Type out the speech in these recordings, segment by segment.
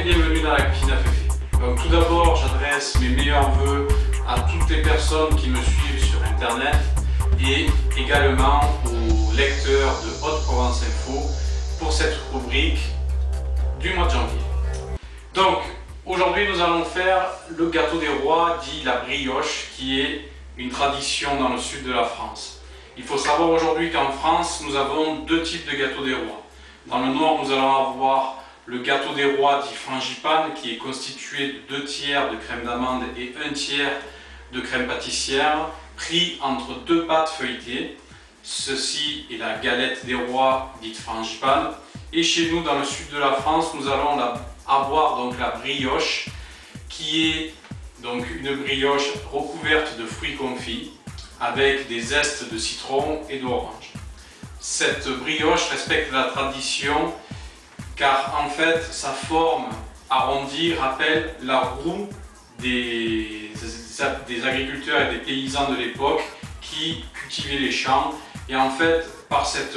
et bienvenue dans la cuisine à Féfé. Donc tout d'abord, j'adresse mes meilleurs vœux à toutes les personnes qui me suivent sur internet et également aux lecteurs de Haute-Provence Info pour cette rubrique du mois de janvier. Donc aujourd'hui nous allons faire le gâteau des rois, dit la brioche, qui est une tradition dans le sud de la France. Il faut savoir aujourd'hui qu'en France nous avons deux types de gâteaux des rois. Dans le nord nous allons avoir le gâteau des rois dit frangipane, qui est constitué de 2 tiers de crème d'amande et 1 tiers de crème pâtissière, pris entre 2 pâtes feuilletées. Ceci est la galette des rois dite frangipane. Et chez nous, dans le sud de la France, nous allons avoir donc la brioche, qui est donc une brioche recouverte de fruits confits avec des zestes de citron et d'orange. Cette brioche respecte la tradition car en fait sa forme arrondie rappelle la roue des agriculteurs et des paysans de l'époque qui cultivaient les champs, et en fait par cette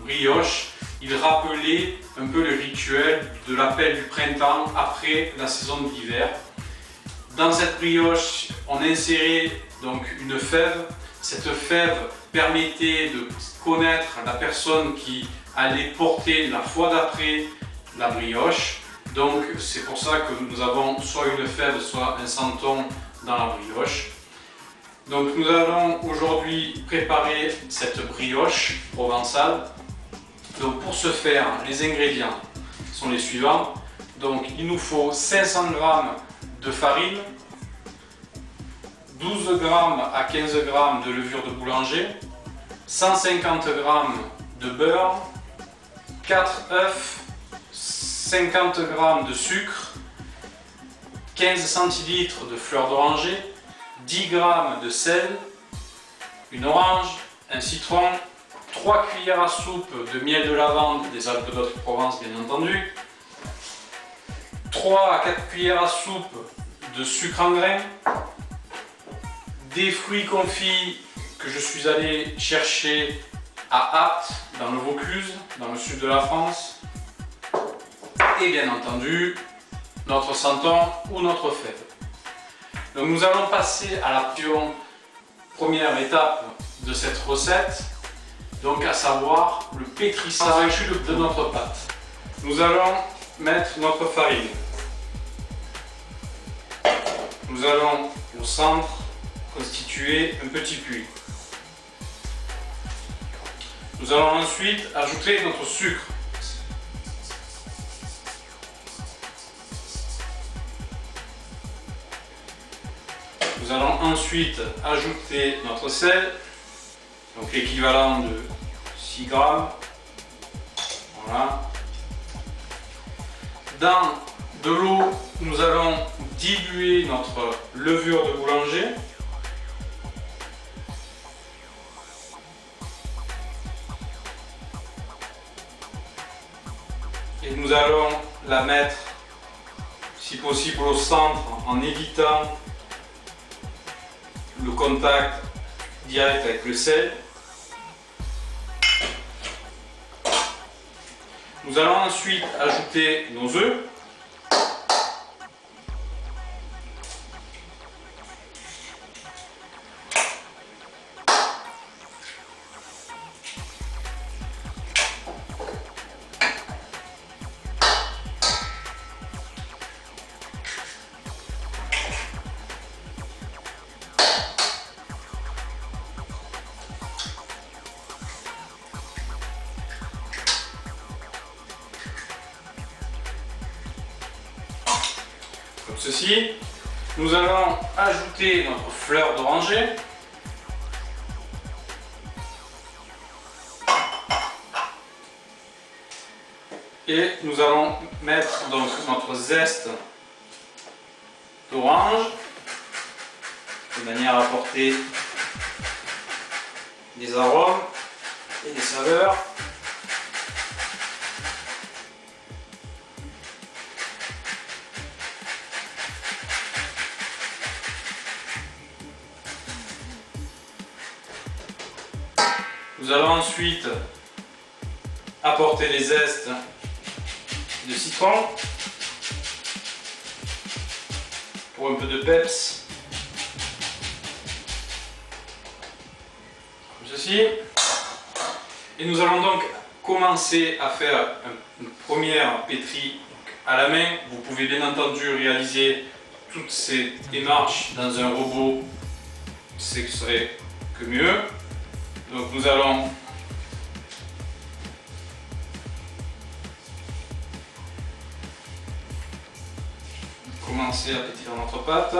brioche il rappelait un peu le rituel de l'appel du printemps après la saison de l'hiver. Dans cette brioche on insérait donc une fève. Cette fève permettait de connaître la personne qui allait porter la fois d'après la brioche. Donc c'est pour ça que nous avons soit une fève soit un santon dans la brioche. Donc nous allons aujourd'hui préparer cette brioche provençale. Donc pour ce faire, les ingrédients sont les suivants. Donc il nous faut 500 g de farine, 12 g à 15 g de levure de boulanger, 150 g de beurre, 4 œufs, 50 g de sucre, 15 centilitres de fleur d'oranger, 10 g de sel, une orange, un citron, 3 cuillères à soupe de miel de lavande des Alpes d'Haute-Provence bien entendu, 3 à 4 cuillères à soupe de sucre en grains, des fruits confits que je suis allé chercher à Apt dans le Vaucluse, dans le sud de la France, et bien entendu notre santon ou notre fève. Donc nous allons passer à la première étape de cette recette, donc à savoir le pétrissage de notre pâte. Nous allons mettre notre farine. Nous allons au centre constituer un petit puits. Nous allons ensuite ajouter notre sucre. Nous allons ensuite ajouter notre sel, donc l'équivalent de 6 g. Voilà. Dans de l'eau, nous allons diluer notre levure de boulanger. Et nous allons la mettre, si possible, au centre en évitant le contact direct avec le sel. Nous allons ensuite ajouter nos œufs. Comme ceci. Nous allons ajouter notre fleur d'oranger. Et nous allons mettre donc notre zeste d'orange de manière à apporter des arômes et des saveurs. Nous allons ensuite apporter les zestes de citron. pour un peu de peps. Comme ceci. Et nous allons donc commencer à faire une première pétrie à la main. Vous pouvez bien entendu réaliser toutes ces démarches dans un robot, ce serait que mieux. Donc nous allons commencer à pétrir notre pâte.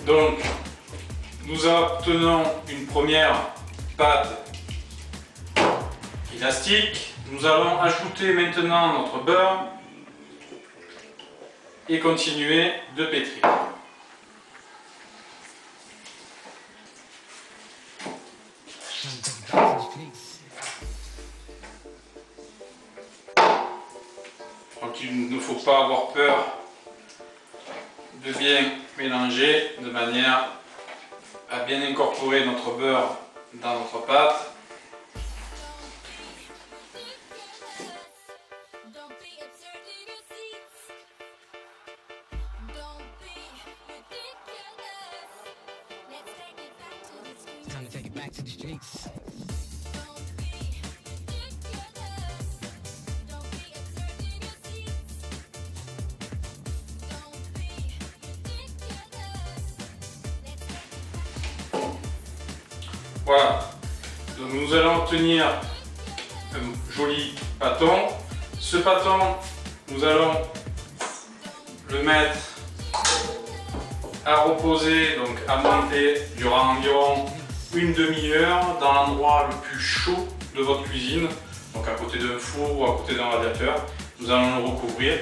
Donc, nous obtenons une première pâte élastique. Nous allons ajouter maintenant notre beurre et continuer de pétrir. Donc, il ne faut pas avoir peur de bien mélanger de manière à bien incorporer notre beurre dans notre pâte. Voilà, donc nous allons obtenir un joli pâton. Ce pâton, nous allons le mettre à reposer, donc à monter durant environ une demi-heure dans l'endroit le plus chaud de votre cuisine, donc à côté d'un four ou à côté d'un radiateur. Nous allons le recouvrir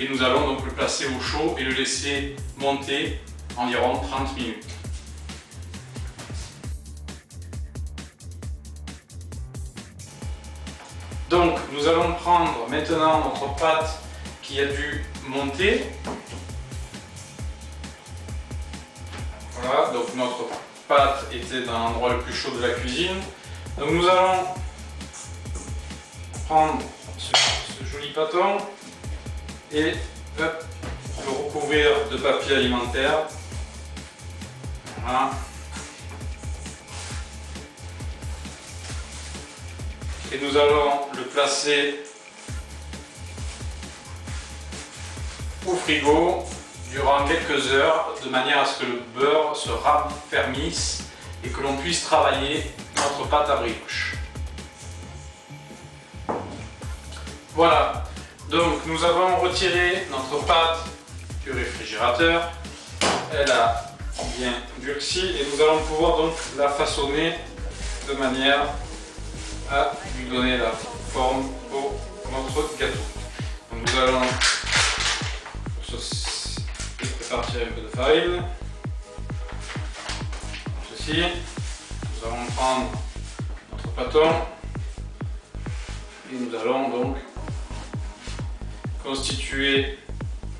et nous allons donc le placer au chaud et le laisser monter environ 30 minutes. Donc nous allons prendre maintenant notre pâte qui a dû monter. Voilà, donc notre pâte était dans l'endroit le plus chaud de la cuisine. Donc nous allons prendre ce joli pâton et hop, le recouvrir de papier alimentaire. Voilà. Et nous allons le placer au frigo durant quelques heures de manière à ce que le beurre se raffermisse et que l'on puisse travailler notre pâte à brioche. Voilà, donc nous avons retiré notre pâte du réfrigérateur. Elle a bien durci et nous allons pouvoir donc la façonner de manière à lui donner la forme pour notre gâteau. Donc nous allons pour ceci répartir un peu de farine. Ceci. Nous allons prendre notre pâton et nous allons donc constituer,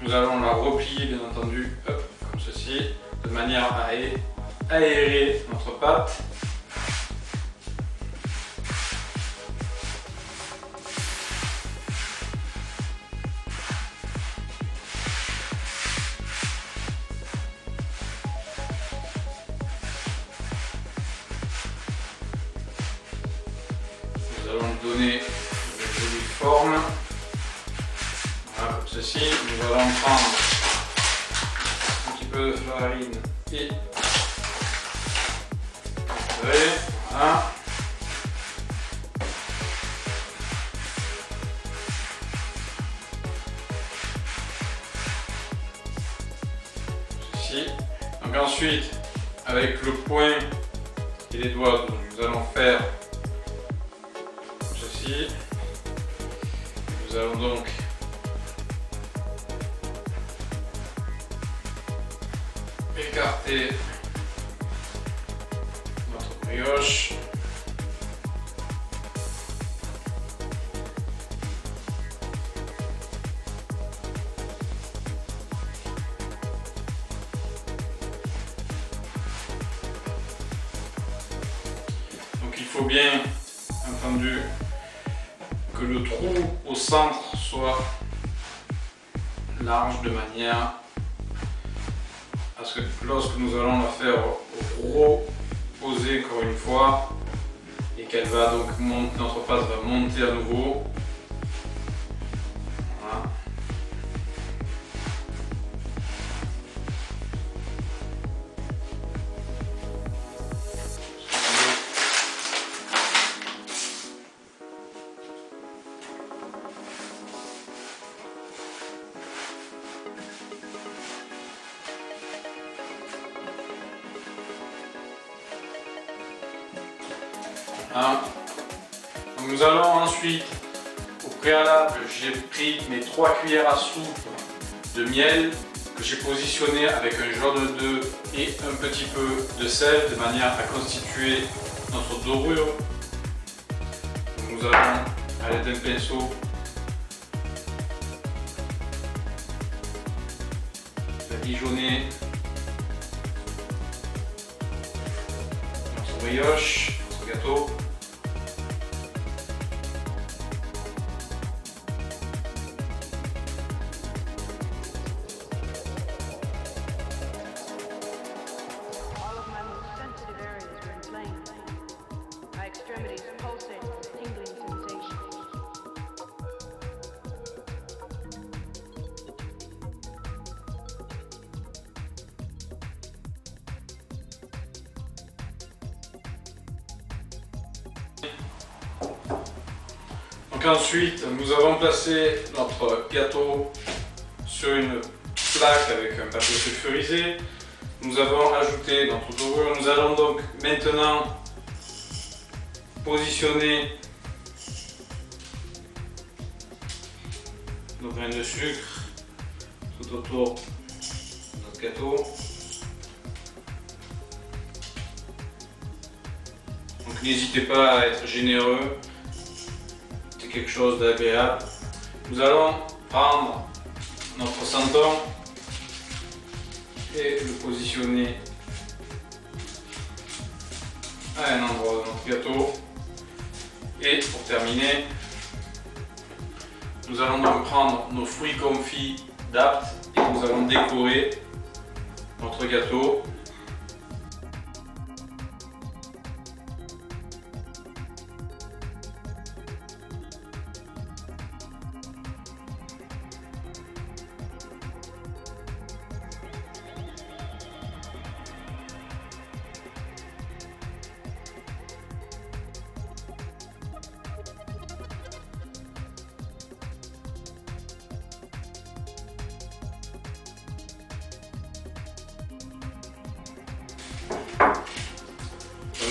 nous allons la replier bien entendu, hop, comme ceci, de manière à aérer notre pâte. Nous allons lui donner une jolie forme. Voilà, comme ceci. Nous allons prendre un petit peu de farine et voilà. Ceci. Donc ensuite, avec le poing et les doigts, nous allons faire ceci. Nous allons donc écarter notre brioche. il faut bien entendu que le trou au centre soit large de manière à ce que lorsque nous allons la faire reposer encore une fois et qu'elle va donc monter, notre pâte va monter à nouveau. Voilà. Donc nous allons ensuite, au préalable, j'ai pris mes 3 cuillères à soupe de miel que j'ai positionné avec un jaune d'œuf et un petit peu de sel de manière à constituer notre dorure. Donc nous allons, à l'aide d'un pinceau, badigeonner notre brioche, notre gâteau. Donc ensuite, nous avons placé notre gâteau sur une plaque avec un papier sulfurisé. Nous avons ajouté notre dorure. Nous allons donc maintenant positionner nos grains de sucre tout autour de notre gâteau. Donc n'hésitez pas à être généreux. Quelque chose d'agréable. Nous allons prendre notre santon et le positionner à un endroit de notre gâteau. Et pour terminer, nous allons donc prendre nos fruits confits d'Apt et nous allons décorer notre gâteau.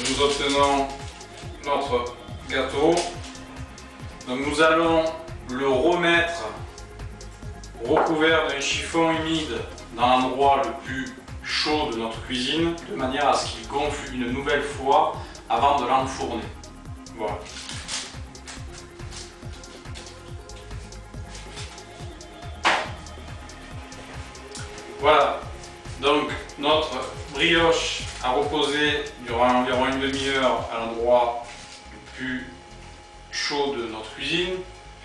Nous obtenons notre gâteau. Donc nous allons le remettre recouvert d'un chiffon humide dans l'endroit le plus chaud de notre cuisine, de manière à ce qu'il gonfle une nouvelle fois avant de l'enfourner. Voilà. Voilà, donc notre brioche a reposé durant environ une demi-heure à l'endroit le plus chaud de notre cuisine.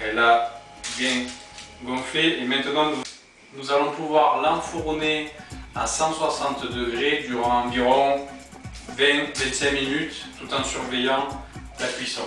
Elle a bien gonflé et maintenant nous allons pouvoir l'enfourner à 160 degrés durant environ 20-25 minutes tout en surveillant la cuisson.